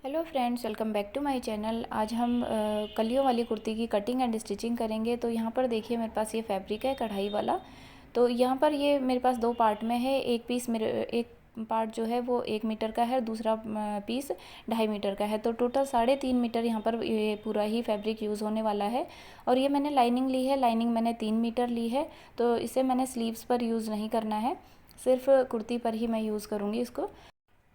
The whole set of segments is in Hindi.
Hello friends, welcome back to my channel. आज हम कलियों वाली कुर्ती की कटिंग एंड स्टिचिंग करेंगे। तो यहाँ पर देखिए मेरे पास ये फैब्रिक है कढ़ाई वाला। तो यहाँ पर ये मेरे पास दो पार्ट में है। एक पार्ट जो है वो 1 मीटर का है, दूसरा पीस 2.5 मीटर का है। तो टोटल 3.5 मीटर यहाँ पर ये पूरा ही फैब्रिक यूज़ होने वाला है। और ये मैंने लाइनिंग ली है, लाइनिंग मैंने 3 मीटर ली है। तो इसे मैंने स्लीव्स पर यूज़ नहीं करना है, सिर्फ कुर्ती पर ही मैं यूज़ करूँगी इसको।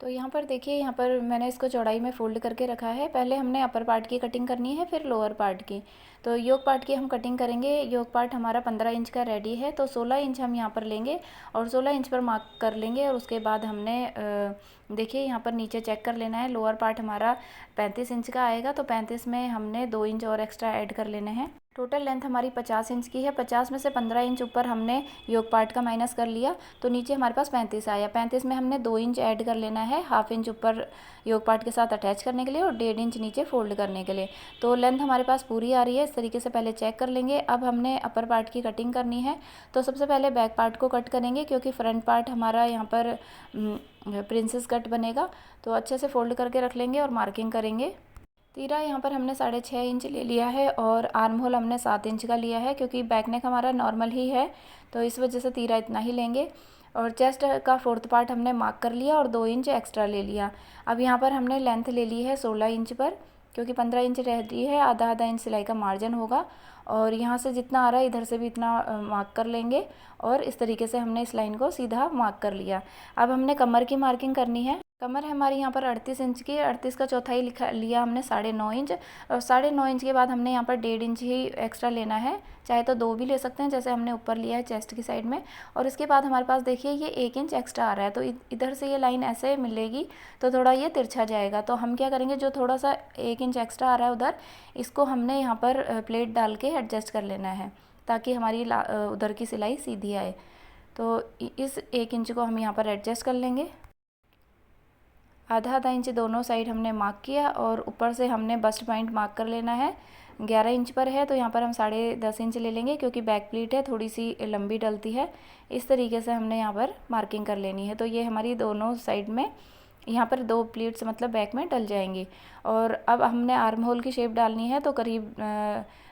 तो यहाँ पर देखिए, यहाँ पर मैंने इसको चौड़ाई में फ़ोल्ड करके रखा है। पहले हमने अपर पार्ट की कटिंग करनी है, फिर लोअर पार्ट की। तो योक पार्ट की हम कटिंग करेंगे। योक पार्ट हमारा 15 इंच का रेडी है, तो 16 इंच हम यहाँ पर लेंगे और 16 इंच पर मार्क कर लेंगे। और उसके बाद हमने देखिए यहाँ पर नीचे चेक कर लेना है। लोअर पार्ट हमारा 35 इंच का आएगा, तो 35 में हमने 2 इंच और एक्स्ट्रा ऐड कर लेने हैं। टोटल लेंथ हमारी 50 इंच की है। 50 में से 15 इंच ऊपर हमने योक पार्ट का माइनस कर लिया, तो नीचे हमारे पास 35 आया। 35 में हमने 2 इंच ऐड कर लेना है, हाफ इंच ऊपर योक पार्ट के साथ अटैच करने के लिए और 1.5 इंच नीचे फोल्ड करने के लिए। तो लेंथ हमारे पास पूरी आ रही है। इस तरीके से पहले चेक कर लेंगे। अब हमने अपर पार्ट की कटिंग करनी है। तो सबसे पहले बैक पार्ट को कट करेंगे, क्योंकि फ्रंट पार्ट हमारा यहाँ पर प्रिंसेस कट बनेगा। तो अच्छे से फोल्ड करके रख लेंगे और मार्किंग करेंगे। तीरा यहाँ पर हमने 6.5 इंच ले लिया है और आर्म होल हमने 7 इंच का लिया है, क्योंकि बैक नेक हमारा नॉर्मल ही है, तो इस वजह से तीरा इतना ही लेंगे। और चेस्ट का 4th पार्ट हमने मार्क कर लिया और 2 इंच एक्स्ट्रा ले लिया। अब यहाँ पर हमने लेंथ ले ली है 16 इंच पर, क्योंकि 15 इंच रह रही है। आधा आधा इंच सिलाई का मार्जिन होगा और यहाँ से जितना आ रहा है इधर से भी इतना मार्क कर लेंगे। और इस तरीके से हमने इस लाइन को सीधा मार्क कर लिया। अब हमने कमर की मार्किंग करनी है। कमर है हमारी यहाँ पर 38 इंच की। 38 का चौथाई लिया हमने 9.5 इंच। और 9.5 इंच के बाद हमने यहाँ पर 1.5 इंच ही एक्स्ट्रा लेना है, चाहे तो 2 भी ले सकते हैं, जैसे हमने ऊपर लिया है चेस्ट की साइड में। और इसके बाद हमारे पास देखिए ये 1 इंच एक्स्ट्रा आ रहा है, तो इधर से ये लाइन ऐसे मिलेगी, तो थोड़ा ये तिरछा जाएगा। तो हम क्या करेंगे, जो थोड़ा सा 1 इंच एक्स्ट्रा आ रहा है उधर, इसको हमने यहाँ पर प्लेट डाल के एडजस्ट कर लेना है, ताकि हमारी उधर की सिलाई सीधी आए। तो इस 1 इंच को हम यहाँ पर एडजस्ट कर लेंगे। आधा आधा इंच दोनों साइड हमने मार्क किया और ऊपर से हमने बस्ट पॉइंट मार्क कर लेना है। 11 इंच पर है, तो यहाँ पर हम 10.5 इंच ले लेंगे, क्योंकि बैक प्लीट है, थोड़ी सी लंबी डलती है। इस तरीके से हमने यहाँ पर मार्किंग कर लेनी है। तो ये हमारी दोनों साइड में यहाँ पर 2 प्लीट्स मतलब बैक में डल जाएंगी। और अब हमने आर्म होल की शेप डालनी है, तो करीब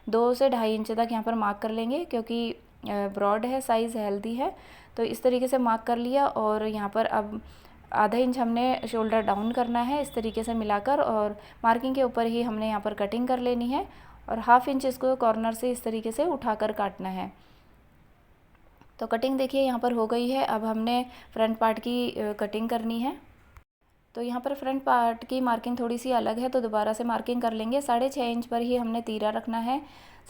2 से 2.5 इंच तक यहाँ पर मार्क कर लेंगे, क्योंकि ब्रॉड है, साइज़ हेल्दी है। तो इस तरीके से मार्क कर लिया। और यहाँ पर अब आधा इंच हमने शोल्डर डाउन करना है, इस तरीके से मिलाकर, और मार्किंग के ऊपर ही हमने यहाँ पर कटिंग कर लेनी है। और हाफ इंच इसको कॉर्नर से इस तरीके से उठाकर काटना है। तो कटिंग देखिए यहाँ पर हो गई है। अब हमने फ्रंट पार्ट की कटिंग करनी है। तो यहाँ पर फ्रंट पार्ट की मार्किंग थोड़ी सी अलग है, तो दोबारा से मार्किंग कर लेंगे। 6.5 इंच पर ही हमने तीरा रखना है,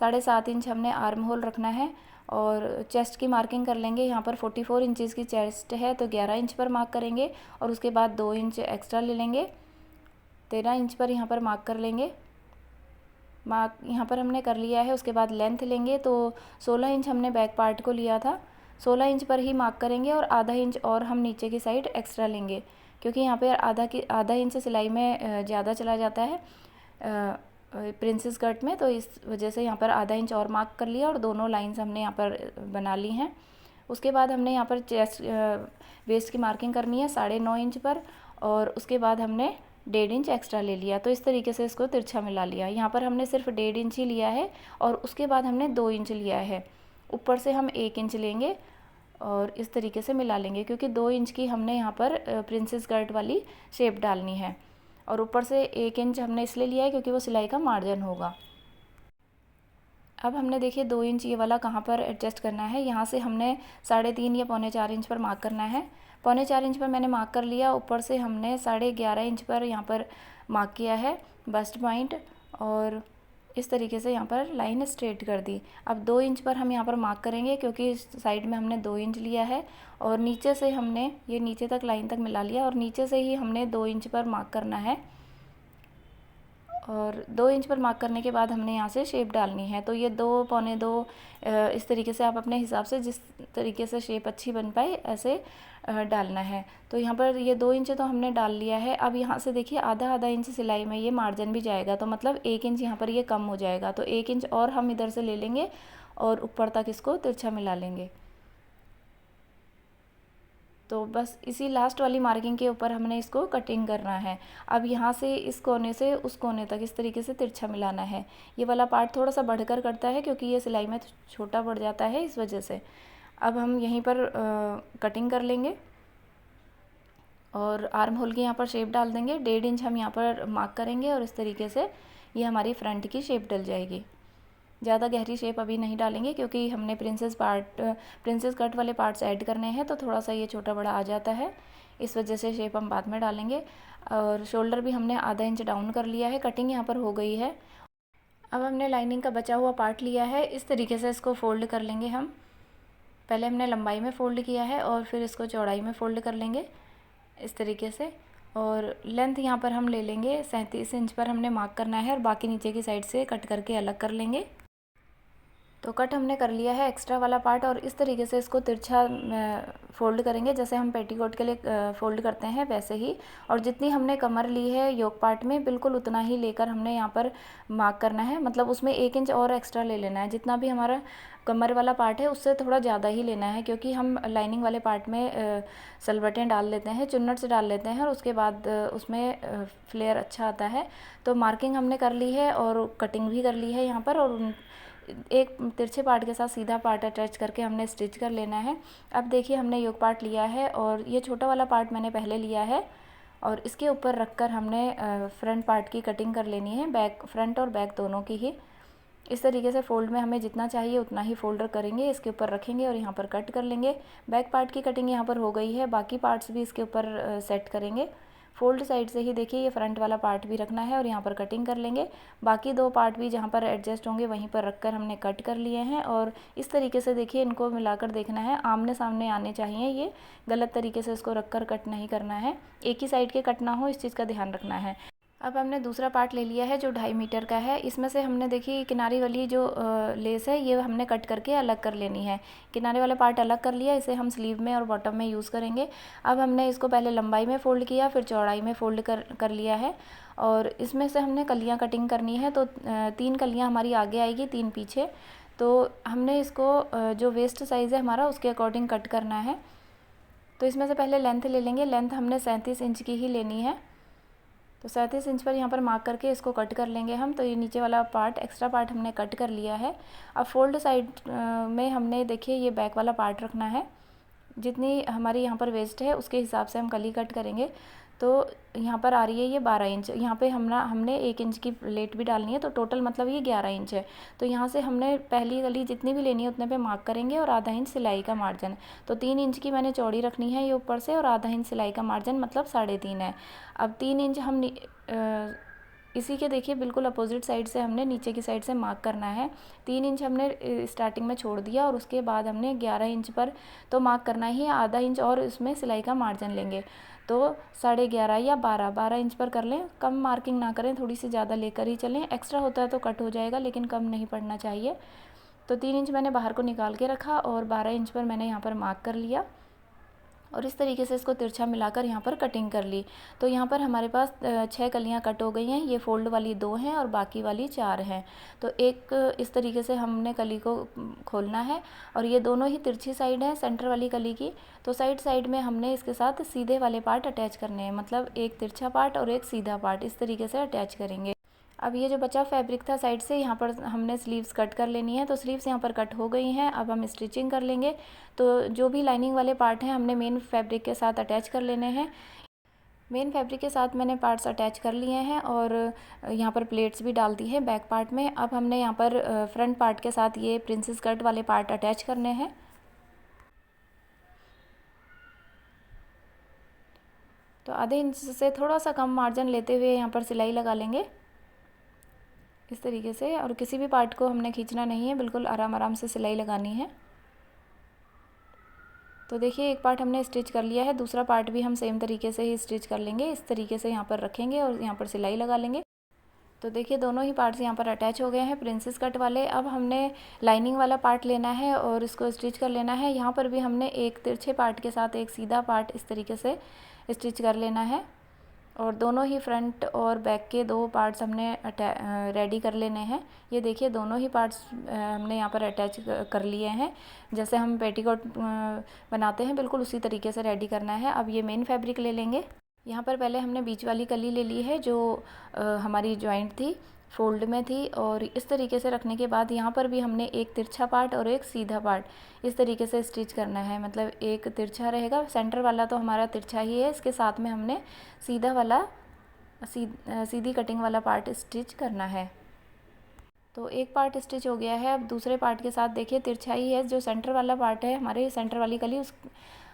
7.5 इंच हमने आर्म होल रखना है। और चेस्ट की मार्किंग कर लेंगे। यहाँ पर 44 इंचज़ की चेस्ट है, तो 11 इंच पर मार्क करेंगे और उसके बाद 2 इंच एक्स्ट्रा ले लेंगे। 13 इंच पर यहाँ पर मार्क कर लेंगे। मार्क यहाँ पर हमने कर लिया है। उसके बाद लेंथ लेंगे, तो 16 इंच हमने बैक पार्ट को लिया था, 16 इंच पर ही मार्क करेंगे और आधा इंच और हम नीचे की साइड एक्स्ट्रा लेंगे, क्योंकि यहाँ पे आधा इंच सिलाई में ज़्यादा चला जाता है प्रिंसेस कट में। तो इस वजह से यहाँ पर आधा इंच और मार्क कर लिया और दोनों लाइंस हमने यहाँ पर बना ली हैं। उसके बाद हमने यहाँ पर चेस्ट वेस्ट की मार्किंग करनी है 9.5 इंच पर, और उसके बाद हमने 1.5 इंच एक्स्ट्रा ले लिया। तो इस तरीके से इसको तिरछा मिला लिया। यहाँ पर हमने सिर्फ 1.5 इंच ही लिया है और उसके बाद हमने 2 इंच लिया है। ऊपर से हम 1 इंच लेंगे और इस तरीके से मिला लेंगे, क्योंकि 2 इंच की हमने यहाँ पर प्रिंसेस कट वाली शेप डालनी है। और ऊपर से 1 इंच हमने इसलिए लिया है क्योंकि वो सिलाई का मार्जिन होगा। अब हमने देखिए 2 इंच ये वाला कहाँ पर एडजस्ट करना है। यहाँ से हमने 3.5 या 3.25 इंच पर मार्क करना है। 3.25 इंच पर मैंने मार्क कर लिया। ऊपर से हमने 11.5 इंच पर यहाँ पर मार्क किया है बस्ट पॉइंट, और इस तरीके से यहाँ पर लाइन स्ट्रेट कर दी। अब 2 इंच पर हम यहाँ पर मार्क करेंगे, क्योंकि इस साइड में हमने 2 इंच लिया है और नीचे से हमने ये नीचे तक लाइन तक मिला लिया और नीचे से ही हमने 2 इंच पर मार्क करना है। और 2 इंच पर मार्क करने के बाद हमने यहाँ से शेप डालनी है। तो ये 2, 2.25 इस तरीके से आप अपने हिसाब से जिस तरीके से शेप अच्छी बन पाए ऐसे डालना है। तो यहाँ पर ये 2 इंच तो हमने डाल लिया है। अब यहाँ से देखिए आधा आधा इंच सिलाई में ये मार्जिन भी जाएगा, तो मतलब 1 इंच यहाँ पर ये कम हो जाएगा। तो 1 इंच और हम इधर से ले लेंगे और ऊपर तक इसको तिरछा मिला लेंगे। तो बस इसी लास्ट वाली मार्किंग के ऊपर हमने इसको कटिंग करना है। अब यहाँ से इस कोने से उस कोने तक इस तरीके से तिरछा मिलाना है। ये वाला पार्ट थोड़ा सा बढ़कर कटता है क्योंकि ये सिलाई में छोटा पड़ जाता है, इस वजह से। अब हम यहीं पर कटिंग कर लेंगे और आर्म होल की यहाँ पर शेप डाल देंगे। 1.5 इंच हम यहाँ पर मार्क करेंगे और इस तरीके से ये हमारी फ्रंट की शेप डल जाएगी। ज़्यादा गहरी शेप अभी नहीं डालेंगे क्योंकि हमने प्रिंसेस कट वाले पार्ट्स ऐड करने हैं, तो थोड़ा सा ये छोटा बड़ा आ जाता है, इस वजह से शेप हम बाद में डालेंगे। और शोल्डर भी हमने आधा इंच डाउन कर लिया है। कटिंग यहाँ पर हो गई है। अब हमने लाइनिंग का बचा हुआ पार्ट लिया है, इस तरीके से इसको फोल्ड कर लेंगे हम। पहले हमने लंबाई में फ़ोल्ड किया है और फिर इसको चौड़ाई में फ़ोल्ड कर लेंगे इस तरीके से। और लेंथ यहाँ पर हम ले लेंगे 37 इंच पर हमने मार्क करना है और बाकी नीचे की साइड से कट करके अलग कर लेंगे। तो कट हमने कर लिया है एक्स्ट्रा वाला पार्ट और इस तरीके से इसको तिरछा फ़ोल्ड करेंगे, जैसे हम पेटीकोट के लिए फ़ोल्ड करते हैं वैसे ही। और जितनी हमने कमर ली है योक पार्ट में, बिल्कुल उतना ही लेकर हमने यहाँ पर मार्क करना है। मतलब उसमें 1 इंच और एक्स्ट्रा ले लेना है। जितना भी हमारा कमर वाला पार्ट है उससे थोड़ा ज़्यादा ही लेना है, क्योंकि हम लाइनिंग वाले पार्ट में सलवटें डाल लेते हैं, चुन्नट से डाल लेते हैं और उसके बाद उसमें फ्लेयर अच्छा आता है। तो मार्किंग हमने कर ली है और कटिंग भी कर ली है यहाँ पर। और एक तिरछे पार्ट के साथ सीधा पार्ट अटैच करके हमने स्टिच कर लेना है। अब देखिए हमने योक पार्ट लिया है और ये छोटा वाला पार्ट मैंने पहले लिया है और इसके ऊपर रखकर हमने फ्रंट पार्ट की कटिंग कर लेनी है, फ्रंट और बैक दोनों की ही। इस तरीके से फ़ोल्ड में हमें जितना चाहिए उतना ही फ़ोल्डर करेंगे, इसके ऊपर रखेंगे और यहाँ पर कट कर लेंगे। बैक पार्ट की कटिंग यहाँ पर हो गई है, बाकी पार्ट्स भी इसके ऊपर सेट करेंगे। फोल्ड साइड से ही देखिए ये फ्रंट वाला पार्ट भी रखना है और यहाँ पर कटिंग कर लेंगे। बाकी 2 पार्ट भी जहाँ पर एडजस्ट होंगे वहीं पर रखकर हमने कट कर लिए हैं। और इस तरीके से देखिए इनको मिलाकर देखना है, आमने सामने आने चाहिए। ये गलत तरीके से इसको रखकर कट नहीं करना है, एक ही साइड के कट ना हो, इस चीज़ का ध्यान रखना है। अब हमने दूसरा पार्ट ले लिया है जो 2.5 मीटर का है। इसमें से हमने देखिए किनारे वाली जो लेस है ये हमने कट करके अलग कर लेनी है। किनारे वाले पार्ट अलग कर लिया, इसे हम स्लीव में और बॉटम में यूज़ करेंगे। अब हमने इसको पहले लंबाई में फ़ोल्ड किया, फिर चौड़ाई में फ़ोल्ड कर लिया है और इसमें से हमने कलियाँ कटिंग करनी है। तो 3 कलियाँ हमारी आगे आएगी, 3 पीछे। तो हमने इसको जो वेस्ट साइज़ है हमारा उसके अकॉर्डिंग कट करना है। तो इसमें से पहले लेंथ ले लेंगे। लेंथ हमने 37 इंच की ही लेनी है। तो 37 इंच पर यहाँ पर मार्क करके इसको कट कर लेंगे हम। तो ये नीचे वाला पार्ट, एक्स्ट्रा पार्ट हमने कट कर लिया है। अब फोल्ड साइड में हमने देखिए ये बैक वाला पार्ट रखना है। जितनी हमारी यहाँ पर वेस्ट है उसके हिसाब से हम कली कट करेंगे। तो यहाँ पर आ रही है ये 12 इंच। यहाँ पे हमने 1 इंच की प्लेट भी डालनी है, तो टोटल मतलब ये 11 इंच है। तो यहाँ से हमने पहली कली जितनी भी लेनी है उतने पे मार्क करेंगे और आधा इंच सिलाई का मार्जिन। तो 3 इंच की मैंने चौड़ी रखनी है ये ऊपर से और आधा इंच सिलाई का मार्जिन मतलब 3.5 है। अब 3 इंच हम इसी के देखिए बिल्कुल अपोजिट साइड से हमने नीचे की साइड से मार्क करना है। 3 इंच हमने स्टार्टिंग में छोड़ दिया और उसके बाद हमने 11 इंच पर तो मार्क करना ही है, आधा इंच और इसमें सिलाई का मार्जिन लेंगे। तो 11.5 या 12 इंच पर कर लें, कम मार्किंग ना करें, थोड़ी सी ज़्यादा लेकर ही चलें। एक्स्ट्रा होता है तो कट हो जाएगा, लेकिन कम नहीं पड़ना चाहिए। तो 3 इंच मैंने बाहर को निकाल के रखा और 12 इंच पर मैंने यहाँ पर मार्क कर लिया और इस तरीके से इसको तिरछा मिलाकर यहाँ पर कटिंग कर ली। तो यहाँ पर हमारे पास 6 कलियाँ कट हो गई हैं। ये फोल्ड वाली 2 हैं और बाकी वाली 4 हैं। तो एक इस तरीके से हमने कली को खोलना है और ये दोनों ही तिरछी साइड है सेंटर वाली कली की। तो साइड में हमने इसके साथ सीधे वाले पार्ट अटैच करने हैं, मतलब एक तिरछा पार्ट और एक सीधा पार्ट, इस तरीके से अटैच करेंगे। अब ये जो बचा फैब्रिक था साइड से, यहाँ पर हमने स्लीव्स कट कर लेनी है। तो स्लीव्स यहाँ पर कट हो गई हैं। अब हम स्टिचिंग कर लेंगे। तो जो भी लाइनिंग वाले पार्ट हैं हमने मेन फैब्रिक के साथ अटैच कर लेने हैं। मेन फैब्रिक के साथ मैंने पार्ट्स अटैच कर लिए हैं और यहाँ पर प्लेट्स भी डाल दी है बैक पार्ट में। अब हमने यहाँ पर फ्रंट पार्ट के साथ ये प्रिंसेस कट वाले पार्ट अटैच करने हैं। तो आधे इंच से थोड़ा सा कम मार्जिन लेते हुए यहाँ पर सिलाई लगा लेंगे इस तरीके से। और किसी भी पार्ट को हमने खींचना नहीं है, बिल्कुल आराम आराम से सिलाई लगानी है। तो देखिए एक पार्ट हमने स्टिच कर लिया है, दूसरा पार्ट भी हम सेम तरीके से ही स्टिच कर लेंगे। इस तरीके से यहाँ पर रखेंगे और यहाँ पर सिलाई लगा लेंगे। तो देखिए दोनों ही पार्ट्स यहाँ पर अटैच हो गए हैं प्रिंसेस कट वाले। अब हमने लाइनिंग वाला पार्ट लेना है और इसको स्टिच कर लेना है। यहाँ पर भी हमने एक तिरछे पार्ट के साथ एक सीधा पार्ट इस तरीके से स्टिच कर लेना है। और दोनों ही फ्रंट और बैक के 2 पार्ट्स हमने रेडी कर लेने हैं। ये देखिए दोनों ही पार्ट्स हमने यहाँ पर अटैच कर लिए हैं। जैसे हम पेटीकोट बनाते हैं बिल्कुल उसी तरीके से रेडी करना है। अब ये मेन फैब्रिक ले लेंगे। यहाँ पर पहले हमने बीच वाली कली ले ली है जो हमारी जॉइंट थी, फोल्ड में थी, और इस तरीके से रखने के बाद यहाँ पर भी हमने एक तिरछा पार्ट और एक सीधा पार्ट इस तरीके से स्टिच करना है। मतलब एक तिरछा रहेगा, सेंटर वाला तो हमारा तिरछा ही है, इसके साथ में हमने सीधा वाला सीधी कटिंग वाला पार्ट स्टिच करना है। तो एक पार्ट स्टिच हो गया है। अब दूसरे पार्ट के साथ देखिए तिरछा ही है, जो सेंटर वाला पार्ट है हमारे सेंटर वाली कली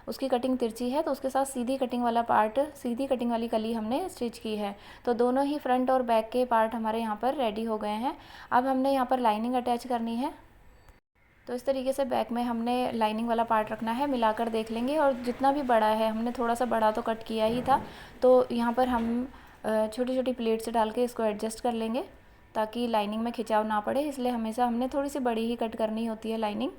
उसकी कटिंग तिरछी है, तो उसके साथ सीधी कटिंग वाला पार्ट, सीधी कटिंग वाली कली हमने स्टिच की है। तो दोनों ही फ्रंट और बैक के पार्ट हमारे यहाँ पर रेडी हो गए हैं। अब हमने यहाँ पर लाइनिंग अटैच करनी है। तो इस तरीके से बैक में हमने लाइनिंग वाला पार्ट रखना है, मिलाकर देख लेंगे। और जितना भी बड़ा है, हमने थोड़ा सा बड़ा तो कट किया ही था, तो यहाँ पर हम छोटी छोटी प्लेट्स डाल के इसको एडजस्ट कर लेंगे ताकि लाइनिंग में खिंचाव ना पड़े, इसलिए हमेशा हमने थोड़ी सी बड़ी ही कट करनी होती है लाइनिंग।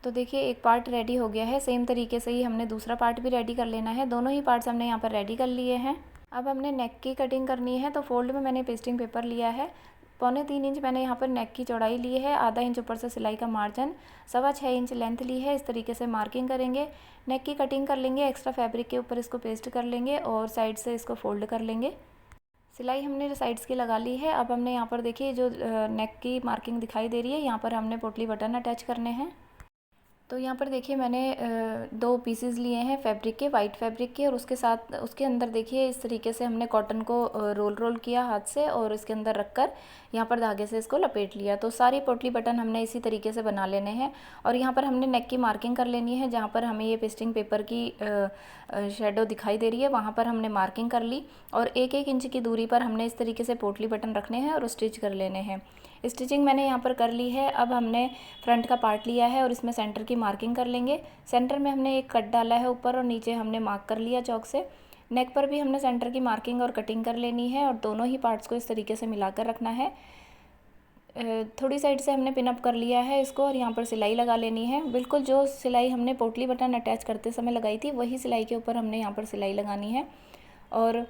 तो देखिए एक पार्ट रेडी हो गया है। सेम तरीके से ही हमने दूसरा पार्ट भी रेडी कर लेना है। दोनों ही पार्ट्स हमने यहाँ पर रेडी कर लिए हैं। अब हमने नेक की कटिंग करनी है। तो फोल्ड में मैंने पेस्टिंग पेपर लिया है, 3.25 इंच मैंने यहाँ पर नेक की चौड़ाई ली है, आधा इंच ऊपर से सिलाई का मार्जिन, 6.25 इंच लेंथ ली है। इस तरीके से मार्किंग करेंगे, नेक की कटिंग कर लेंगे, एक्स्ट्रा फैब्रिक के ऊपर इसको पेस्ट कर लेंगे और साइड से इसको फोल्ड कर लेंगे। सिलाई हमने साइड्स की लगा ली है। अब हमने यहाँ पर देखिए जो नेक की मार्किंग दिखाई दे रही है, यहाँ पर हमने पोटली बटन अटैच करने हैं। तो यहाँ पर देखिए मैंने 2 पीसेस लिए हैं फैब्रिक के, वाइट फैब्रिक के, और उसके साथ उसके अंदर देखिए इस तरीके से हमने कॉटन को रोल किया हाथ से और इसके अंदर रखकर यहाँ पर धागे से इसको लपेट लिया। तो सारी पोटली बटन हमने इसी तरीके से बना लेने हैं। और यहाँ पर हमने नेक की मार्किंग कर लेनी है, जहाँ पर हमें ये पेस्टिंग पेपर की शेडो दिखाई दे रही है वहाँ पर हमने मार्किंग कर ली, और 1-1 इंच की दूरी पर हमने इस तरीके से पोटली बटन रखने हैं और स्टिच कर लेने हैं। स्टिचिंग मैंने यहाँ पर कर ली है। अब हमने फ्रंट का पार्ट लिया है और इसमें सेंटर की मार्किंग कर लेंगे। सेंटर में हमने एक कट डाला है ऊपर और नीचे हमने मार्क कर लिया चौक से। नेक पर भी हमने सेंटर की मार्किंग और कटिंग कर लेनी है और दोनों ही पार्ट्स को इस तरीके से मिलाकर रखना है। थोड़ी साइड से हमने पिनअप कर लिया है इसको और यहाँ पर सिलाई लगा लेनी है। बिल्कुल जो सिलाई हमने पोटली बटन अटैच करते समय लगाई थी वही सिलाई के ऊपर हमने यहाँ पर सिलाई लगानी है। और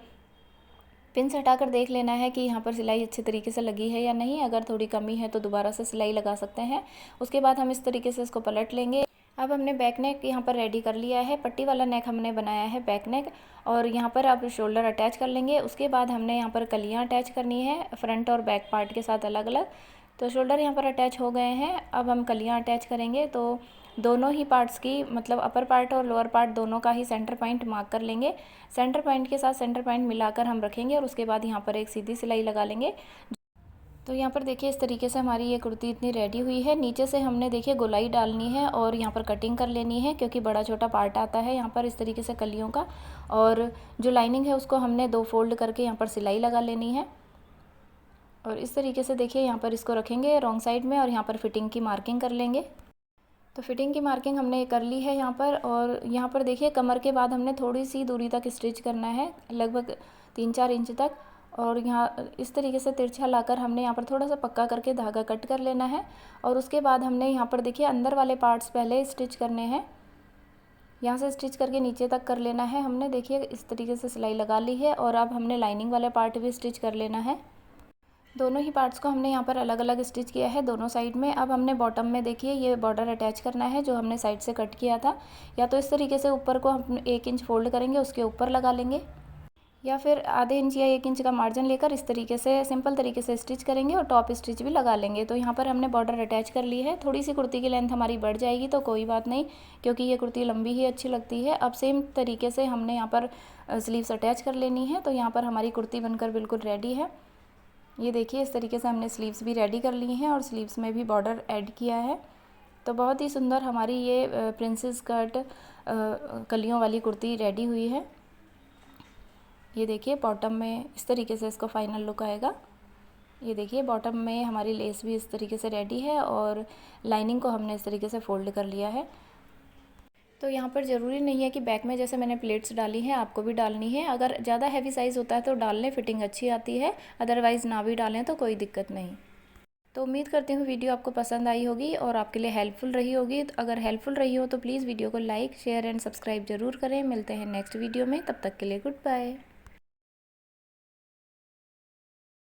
पिन से हटाकर देख लेना है कि यहाँ पर सिलाई अच्छे तरीके से लगी है या नहीं। अगर थोड़ी कमी है तो दोबारा से सिलाई लगा सकते हैं। उसके बाद हम इस तरीके से इसको पलट लेंगे। अब हमने बैक नेक यहाँ पर रेडी कर लिया है, पट्टी वाला नेक हमने बनाया है बैक नेक, और यहाँ पर अब शोल्डर अटैच कर लेंगे। उसके बाद हमने यहाँ पर कलियाँ अटैच करनी है फ्रंट और बैक पार्ट के साथ अलग अलग। तो शोल्डर यहाँ पर अटैच हो गए हैं। अब हम कलियाँ अटैच करेंगे। तो दोनों ही पार्ट्स की मतलब अपर पार्ट और लोअर पार्ट दोनों का ही सेंटर पॉइंट मार्क कर लेंगे। सेंटर पॉइंट के साथ सेंटर पॉइंट मिलाकर हम रखेंगे और उसके बाद यहाँ पर एक सीधी सिलाई लगा लेंगे। तो यहाँ पर देखिए इस तरीके से हमारी ये कुर्ती इतनी रेडी हुई है। नीचे से हमने देखिए गोलाई डालनी है और यहाँ पर कटिंग कर लेनी है, क्योंकि बड़ा छोटा पार्ट आता है यहाँ पर इस तरीके से कलियों का। और जो लाइनिंग है उसको हमने 2 फोल्ड करके यहाँ पर सिलाई लगा लेनी है। और इस तरीके से देखिए यहाँ पर इसको रखेंगे रॉन्ग साइड में और यहाँ पर फिटिंग की मार्किंग कर लेंगे। तो फिटिंग की मार्किंग हमने कर ली है यहाँ पर। और यहाँ पर देखिए कमर के बाद हमने थोड़ी सी दूरी तक स्टिच करना है, लगभग 3-4 इंच तक। और यहाँ इस तरीके से तिरछा लाकर हमने यहाँ पर थोड़ा सा पक्का करके धागा कट कर लेना है। और उसके बाद हमने यहाँ पर देखिए अंदर वाले पार्ट्स पहले स्टिच करने हैं, यहाँ से स्टिच करके नीचे तक कर लेना है हमने। देखिए इस तरीके से सिलाई लगा ली है और अब हमने लाइनिंग वाले पार्ट भी स्टिच कर लेना है। दोनों ही पार्ट्स को हमने यहाँ पर अलग अलग स्टिच किया है दोनों साइड में। अब हमने बॉटम में देखिए ये बॉर्डर अटैच करना है जो हमने साइड से कट किया था। या तो इस तरीके से ऊपर को हम 1 इंच फोल्ड करेंगे, उसके ऊपर लगा लेंगे, या फिर आधे इंच या 1 इंच का मार्जिन लेकर इस तरीके से सिंपल तरीके से स्टिच करेंगे और टॉप स्टिच भी लगा लेंगे। तो यहाँ पर हमने बॉर्डर अटैच कर ली है। थोड़ी सी कुर्ती की लेंथ हमारी बढ़ जाएगी तो कोई बात नहीं, क्योंकि ये कुर्ती लंबी ही अच्छी लगती है। अब सेम तरीके से हमने यहाँ पर स्लीव्स अटैच कर लेनी है। तो यहाँ पर हमारी कुर्ती बनकर बिल्कुल रेडी है। ये देखिए इस तरीके से हमने स्लीव्स भी रेडी कर ली हैं और स्लीव्स में भी बॉर्डर ऐड किया है। तो बहुत ही सुंदर हमारी ये प्रिंसेस कट कलियों वाली कुर्ती रेडी हुई है। ये देखिए बॉटम में इस तरीके से इसको फाइनल लुक आएगा। ये देखिए बॉटम में हमारी लेस भी इस तरीके से रेडी है और लाइनिंग को हमने इस तरीके से फोल्ड कर लिया है। तो यहाँ पर ज़रूरी नहीं है कि बैक में जैसे मैंने प्लेट्स डाली हैं आपको भी डालनी है। अगर ज़्यादा हैवी साइज़ होता है तो डाल लें, फिटिंग अच्छी आती है, अदरवाइज़ ना भी डालें तो कोई दिक्कत नहीं। तो उम्मीद करती हूँ वीडियो आपको पसंद आई होगी और आपके लिए हेल्पफुल रही होगी। तो अगर हेल्पफुल रही हो तो प्लीज़ वीडियो को लाइक शेयर एंड सब्सक्राइब ज़रूर करें। मिलते हैं नेक्स्ट वीडियो में, तब तक के लिए गुड बाय।